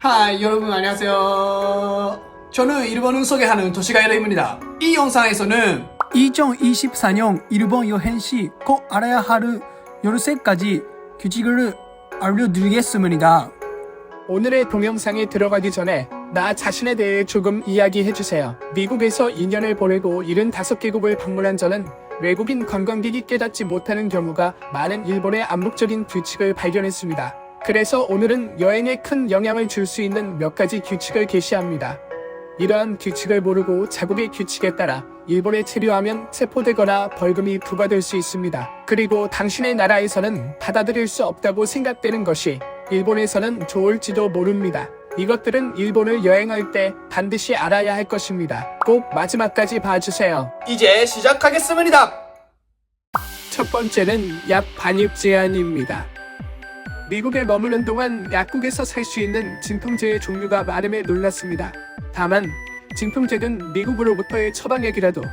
하이 여러분 안녕하세요. 저는 일본을 소개하는 도시가이러입니다. 이 영상에서는 2024년 일본 여행 시 꼭 알아야 할 13가지 규칙을 알려드리겠습니다. 오늘의 동영상에 들어가기 전에 나 자신에 대해 조금 이야기해주세요. 미국에서 2년을 보내고 75개국을 방문한 저는 외국인 관광객이 깨닫지 못하는 경우가 많은 일본의 암묵적인 규칙을 발견했습니다. 그래서 오늘은 여행에 큰 영향을 줄 수 있는 몇 가지 규칙을 게시합니다. 이러한 규칙을 모르고 자국의 규칙에 따라 일본에 체류하면 체포되거나 벌금이 부과될 수 있습니다. 그리고 당신의 나라에서는 받아들일 수 없다고 생각되는 것이 일본에서는 좋을지도 모릅니다. 이것들은 일본을 여행할 때 반드시 알아야 할 것입니다. 꼭 마지막까지 봐주세요. 이제 시작하겠습니다. 첫 번째는 약 반입 제한입니다. 미국에 머무는 동안 약국에서 살 수 있는 진통제의 종류가 많음에 놀랐습니다. 다만 진통제는 미국으로부터의 처방액이라도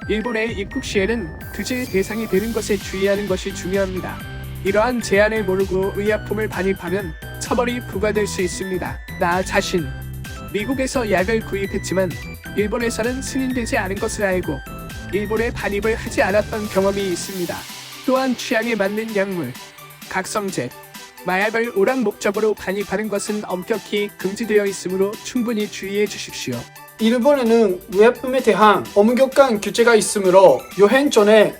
일본에 입국 시에는 규제의 대상이 되는 것에 주의하는 것이 중요합니다. 이러한 제한을 모르고 의약품을 반입하면 처벌이 부과될 수 있습니다. 나 자신 미국에서 약을 구입했지만 일본에서는 승인되지 않은 것을 알고 일본에 반입을 하지 않았던 경험이 있습니다. 또한 취향에 맞는 약물, 각성제, 마약을 오락 목적으로 반입하는 것은 엄격히 금지되어 있으므로 충분히 주의해 주십시오. 일본에는 의약품에 대한 엄격한 규제가 있으므로 여행 전에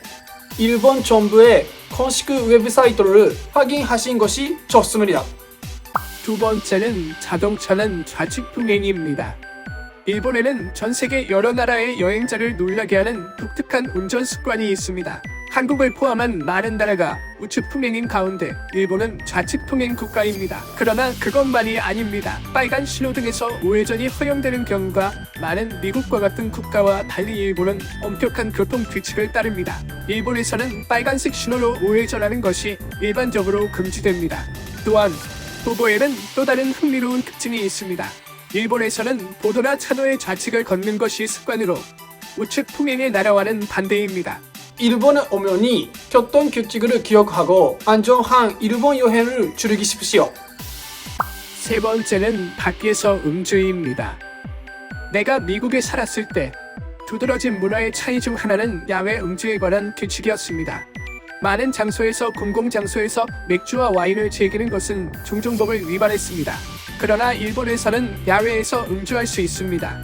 일본 정부의 공식 웹사이트를 확인하신 것이 좋습니다. 두 번째는 자동차는 좌측 통행입니다. 일본에는 전 세계 여러 나라의 여행자를 놀라게 하는 독특한 운전 습관이 있습니다. 한국을 포함한 많은 나라가 우측 통행인 가운데 일본은 좌측 통행 국가입니다. 그러나 그것만이 아닙니다. 빨간 신호등에서 우회전이 허용되는 경우가 많은 미국과 같은 국가와 달리 일본은 엄격한 교통 규칙을 따릅니다. 일본에서는 빨간색 신호로 우회전하는 것이 일반적으로 금지됩니다. 또한 도보에는 또 다른 흥미로운 특징이 있습니다. 일본에서는 보도나 차도의 좌측을 걷는 것이 습관으로 우측 통행의 나라와는 반대입니다. 일본에 오면이 교통 규칙을 기억하고 안전한 일본 여행을 즐기십시오. 세 번째는 밖에서 음주입니다. 내가 미국에 살았을 때 두드러진 문화의 차이 중 하나는 야외 음주에 관한 규칙이었습니다. 많은 장소에서 공공장소에서 맥주와 와인을 즐기는 것은 종종법을 위반했습니다. 그러나 일본에서는 야외에서 음주할 수 있습니다.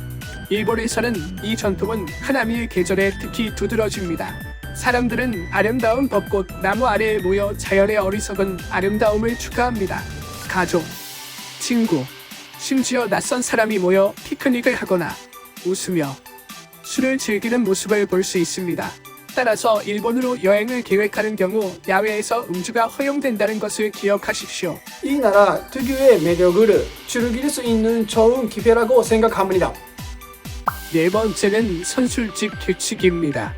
일본에서는 이 전통은 하나미의 계절에 특히 두드러집니다. 사람들은 아름다운 벚꽃 나무 아래에 모여 자연의 어리석은 아름다움을 축하합니다. 가족, 친구, 심지어 낯선 사람이 모여 피크닉을 하거나 웃으며 술을 즐기는 모습을 볼 수 있습니다. 따라서 일본으로 여행을 계획하는 경우 야외에서 음주가 허용된다는 것을 기억하십시오. 이 나라 특유의 매력을 즐길 수 있는 좋은 기회라고 생각합니다. 네 번째는 선술집 규칙입니다.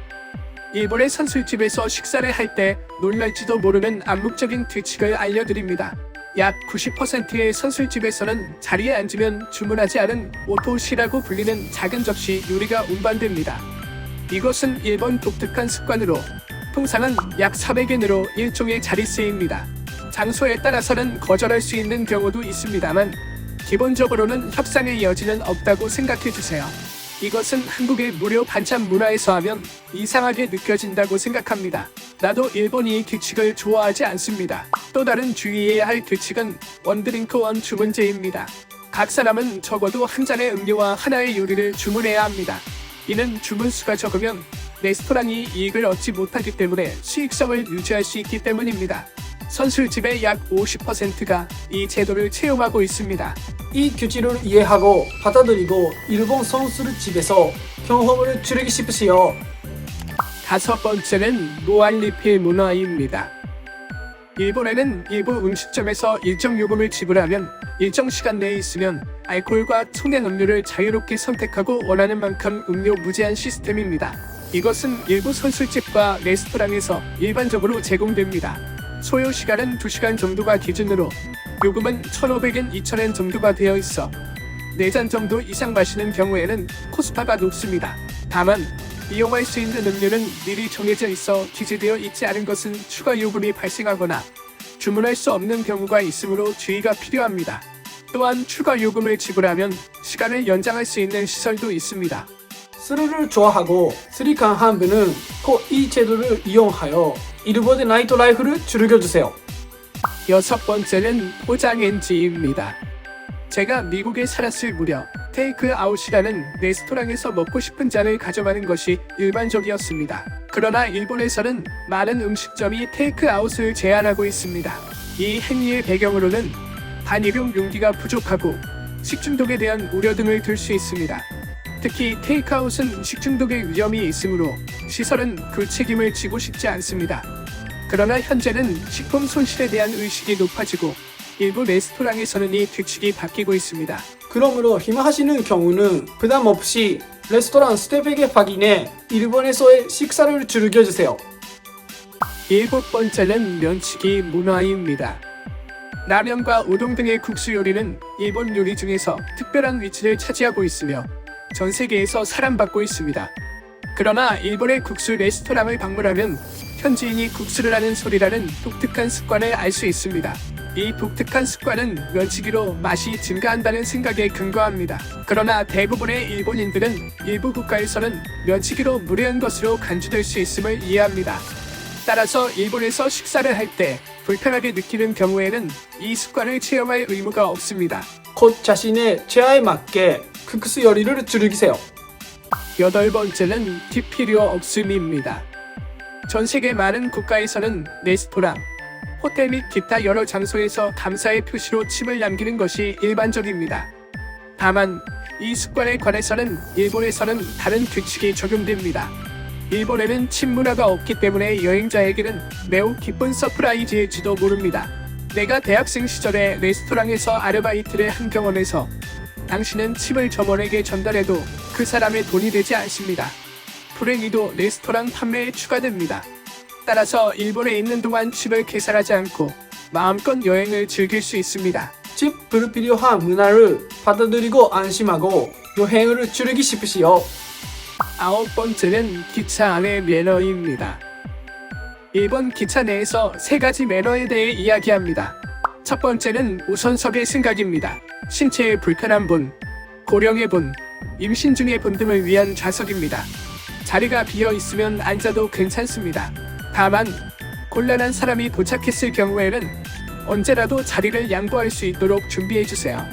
일본의 선술집에서 식사를 할 때 놀랄지도 모르는 암묵적인 규칙을 알려드립니다. 약 90%의 선술집에서는 자리에 앉으면 주문하지 않은 오토시라고 불리는 작은 접시 요리가 운반됩니다. 이것은 일본 독특한 습관으로 통상은 약 400엔으로 일종의 자릿세입니다. 장소에 따라서는 거절할 수 있는 경우도 있습니다만 기본적으로는 협상의 여지는 없다고 생각해주세요. 이것은 한국의 무료 반찬 문화에서 하면 이상하게 느껴진다고 생각합니다. 나도 일본 이 규칙을 좋아하지 않습니다. 또 다른 주의해야 할 규칙은 원드링크 원 주문제입니다. 각 사람은 적어도 한 잔의 음료와 하나의 요리를 주문해야 합니다. 이는 주문수가 적으면 레스토랑이 이익을 얻지 못하기 때문에 수익성을 유지할 수 있기 때문입니다. 선술집의 약 50%가 이 제도를 채용하고 있습니다. 이 규칙을 이해하고 받아들이고 일본 선술집에서 경험을 즐기십시오. 다섯 번째는 노알리필 문화입니다. 일본에는 일부 음식점에서 일정 요금을 지불하면 일정 시간 내에 있으면 알코올과 청량 음료를 자유롭게 선택하고 원하는 만큼 음료 무제한 시스템입니다. 이것은 일부 선술집과 레스토랑에서 일반적으로 제공됩니다. 소요 시간은 2시간 정도가 기준으로 요금은 1,500엔, 2,000엔 정도가 되어 있어 4잔 정도 이상 마시는 경우에는 코스파가 높습니다. 다만 이용할 수 있는 음료는 미리 정해져 있어 기재되어 있지 않은 것은 추가 요금이 발생하거나 주문할 수 없는 경우가 있으므로 주의가 필요합니다. 또한 추가 요금을 지불하면 시간을 연장할 수 있는 시설도 있습니다. 스릴을 좋아하고 스리 강한 분은 꼭 이 제도를 이용하여 일본의 나이트 라이프를 즐겨주세요. 여섯 번째는 포장엔지입니다. 제가 미국에 살았을 무렵 테이크아웃이라는 레스토랑에서 먹고 싶은 잔을 가져가는 것이 일반적이었습니다. 그러나 일본에서는 많은 음식점이 테이크아웃을 제한하고 있습니다. 이 행위의 배경으로는 반일용 용기가 부족하고 식중독에 대한 우려 등을 들 수 있습니다. 특히 테이크아웃은 식중독의 위험이 있으므로 시설은 그 책임을 지고 싶지 않습니다. 그러나 현재는 식품 손실에 대한 의식이 높아지고 일부 레스토랑에서는 이 규칙이 바뀌고 있습니다. 그러므로 힘하시는 경우는 부담 없이 레스토랑 스태프에게 확인해 일본에서의 식사를 즐겨주세요. 일곱 번째는 면치기 문화입니다. 라면과 우동 등의 국수 요리는 일본 요리 중에서 특별한 위치를 차지하고 있으며 전 세계에서 사랑받고 있습니다. 그러나 일본의 국수 레스토랑을 방문하면 현지인이 국수를 하는 소리라는 독특한 습관을 알 수 있습니다. 이 독특한 습관은 면치기로 맛이 증가한다는 생각에 근거합니다. 그러나 대부분의 일본인들은 일부 국가에서는 면치기로 무례한 것으로 간주될 수 있음을 이해합니다. 따라서 일본에서 식사를 할 때 불편하게 느끼는 경우에는 이 습관을 체험할 의무가 없습니다. 곧 자신의 체하에 맞게 국수 요리를 즐기세요. 여덟 번째는 팁 필요 없음입니다. 전 세계 많은 국가에서는 레스토랑, 호텔 및 기타 여러 장소에서 감사의 표시로 팁을 남기는 것이 일반적입니다. 다만 이 습관에 관해서는 일본에서는 다른 규칙이 적용됩니다. 일본에는 팁 문화가 없기 때문에 여행자에게는 매우 기쁜 서프라이즈일지도 모릅니다. 내가 대학생 시절에 레스토랑에서 아르바이트를 한 경험에서 당신은 팁을 점원에게 전달해도 그 사람의 돈이 되지 않습니다. 불행히도 레스토랑 판매에 추가됩니다. 따라서 일본에 있는 동안 팁을 계산하지 않고 마음껏 여행을 즐길 수 있습니다. 집 불필요한 문화를 받아들이고 안심하고 여행을 즐기십시오. 아홉 번째는 기차 안의 매너입니다. 일본 기차 내에서 세 가지 매너에 대해 이야기합니다. 첫 번째는 우선석의 승각입니다. 신체의 불편한 분, 고령의 분, 임신 중의 분 등을 위한 좌석입니다. 자리가 비어 있으면 앉아도 괜찮습니다. 다만 곤란한 사람이 도착했을 경우에는 언제라도 자리를 양보할 수 있도록 준비해주세요.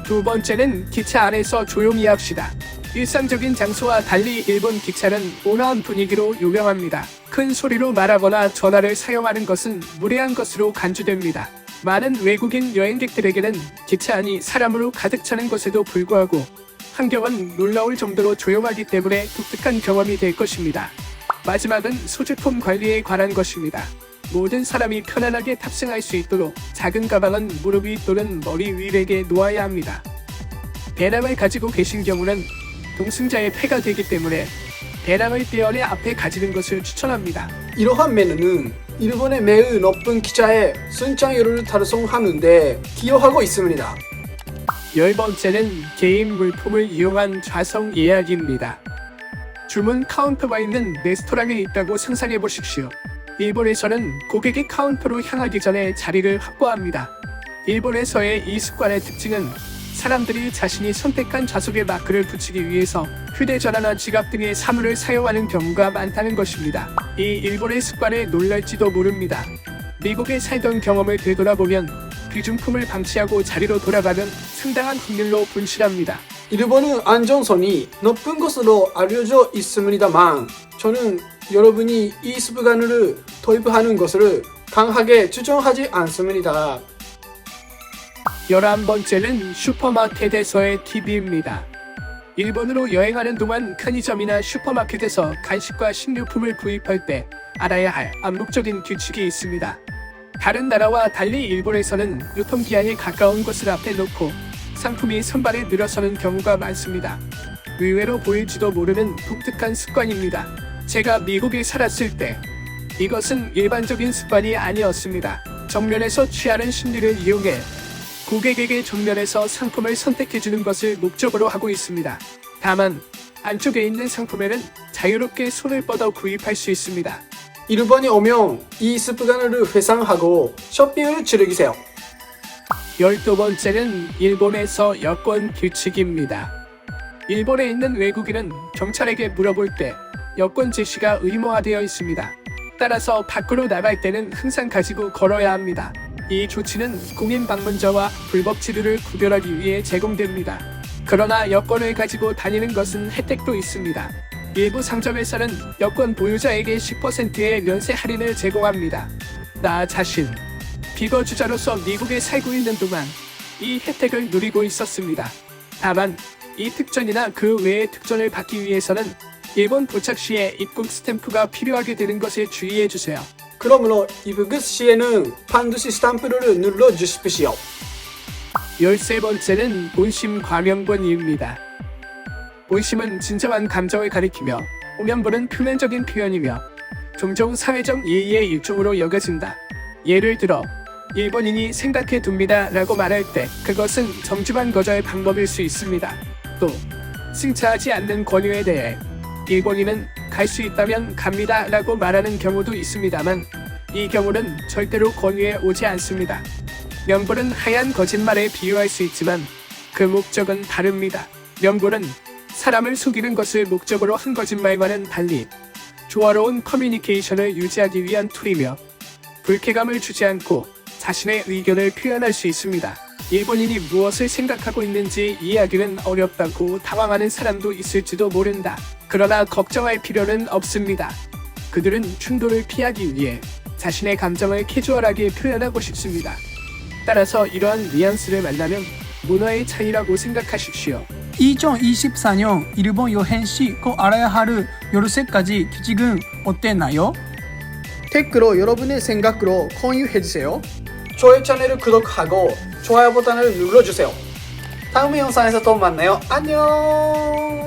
두 번째는 기차 안에서 조용히 합시다. 일상적인 장소와 달리 일본 기차는 온화한 분위기로 유명합니다. 큰 소리로 말하거나 전화를 사용하는 것은 무례한 것으로 간주됩니다. 많은 외국인 여행객들에게는 기차 안이 사람으로 가득 차는 것에도 불구하고 환경은 놀라울 정도로 조용하기 때문에 독특한 경험이 될 것입니다. 마지막은 소지품 관리에 관한 것입니다. 모든 사람이 편안하게 탑승할 수 있도록 작은 가방은 무릎 위 또는 머리 위에 놓아야 합니다. 배낭을 가지고 계신 경우는 동승자의 폐가 되기 때문에 배낭을 떼어내 앞에 가지는 것을 추천합니다. 이러한 매너는 일본의 매우 높은 기차의 순창율을 달성하는데 기여하고 있습니다. 열 번째는 개인 물품을 이용한 좌석 예약입니다. 주문 카운터가 있는 레스토랑에 있다고 상상해 보십시오. 일본에서는 고객이 카운터로 향하기 전에 자리를 확보합니다. 일본에서의 이 습관의 특징은 사람들이 자신이 선택한 좌석에 마크를 붙이기 위해서 휴대전화나 지갑 등의 사물을 사용하는 경우가 많다는 것입니다. 이 일본의 습관에 놀랄지도 모릅니다. 미국에 살던 경험을 되돌아보면 귀중품을 방치하고 자리로 돌아가면 상당한 확률로 분실합니다. 일본은 안전선이 높은 것으로 알려져 있습니다만 저는 여러분이 이 습관을 도입하는 것을 강하게 추천하지 않습니다. 11번째는 슈퍼마켓에서의 팁입니다. 일본으로 여행하는 동안 편의점이나 슈퍼마켓에서 간식과 식료품을 구입할 때 알아야 할 암묵적인 규칙이 있습니다. 다른 나라와 달리 일본에서는 유통기한이 가까운 것을 앞에 놓고 상품이 선반에 늘어서는 경우가 많습니다. 의외로 보일지도 모르는 독특한 습관입니다. 제가 미국에 살았을 때 이것은 일반적인 습관이 아니었습니다. 정면에서 취하는 심리를 이용해 고객에게 정면에서 상품을 선택해주는 것을 목적으로 하고 있습니다. 다만 안쪽에 있는 상품에는 자유롭게 손을 뻗어 구입할 수 있습니다. 일본에 오면 이 습관을 회상하고 쇼핑을 즐기세요. 12번째는 일본에서 여권 규칙입니다. 일본에 있는 외국인은 경찰에게 물어볼 때 여권 제시가 의무화되어 있습니다. 따라서 밖으로 나갈 때는 항상 가지고 걸어야 합니다. 이 조치는 공인 방문자와 불법 지류를 구별하기 위해 제공됩니다. 그러나 여권을 가지고 다니는 것은 혜택도 있습니다. 일부 상점에서는 여권 보유자에게 10%의 면세 할인을 제공합니다. 나 자신, 비거주자로서 미국에 살고 있는 동안 이 혜택을 누리고 있었습니다. 다만 이 특전이나 그 외의 특전을 받기 위해서는 일본 도착 시에 입국 스탬프가 필요하게 되는 것에 주의해주세요. 그러므로 입국 시에는 반드시 스탬프를 눌러주십시오. 13번째는 본심 과명본입니다. 본심은 진정한 감정을 가리키며 오면본은 표면적인 표현이며 종종 사회적 예의의 일종으로 여겨진다. 예를 들어 일본인이 생각해 둡니다 라고 말할 때 그것은 정중한 거절 방법일 수 있습니다. 또 승차하지 않는 권유에 대해 일본인은 갈 수 있다면 갑니다 라고 말하는 경우도 있습니다만 이 경우는 절대로 권유에 오지 않습니다. 면볼은 하얀 거짓말에 비유할 수 있지만 그 목적은 다릅니다. 면볼은 사람을 속이는 것을 목적으로 한 거짓말과는 달리 조화로운 커뮤니케이션을 유지하기 위한 툴이며 불쾌감을 주지 않고 자신의 의견을 표현할 수 있습니다. 일본인이 무엇을 생각하고 있는지 이해하기는 어렵다고 당황하는 사람도 있을지도 모른다. 그러나 걱정할 필요는 없습니다. 그들은 충돌을 피하기 위해 자신의 감정을 캐주얼하게 표현하고 싶습니다. 따라서 이러한 뉘앙스를 만나면 문화의 차이라고 생각하십시오. 2024년 일본 여행 시 꼭 알아야 할 13가지 규칙은 어땠나요? 댓글로 여러분의 생각으로 공유해주세요. 저의 채널을 구독하고 좋아요 버튼을 눌러주세요. 다음 영상에서 또 만나요. 안녕.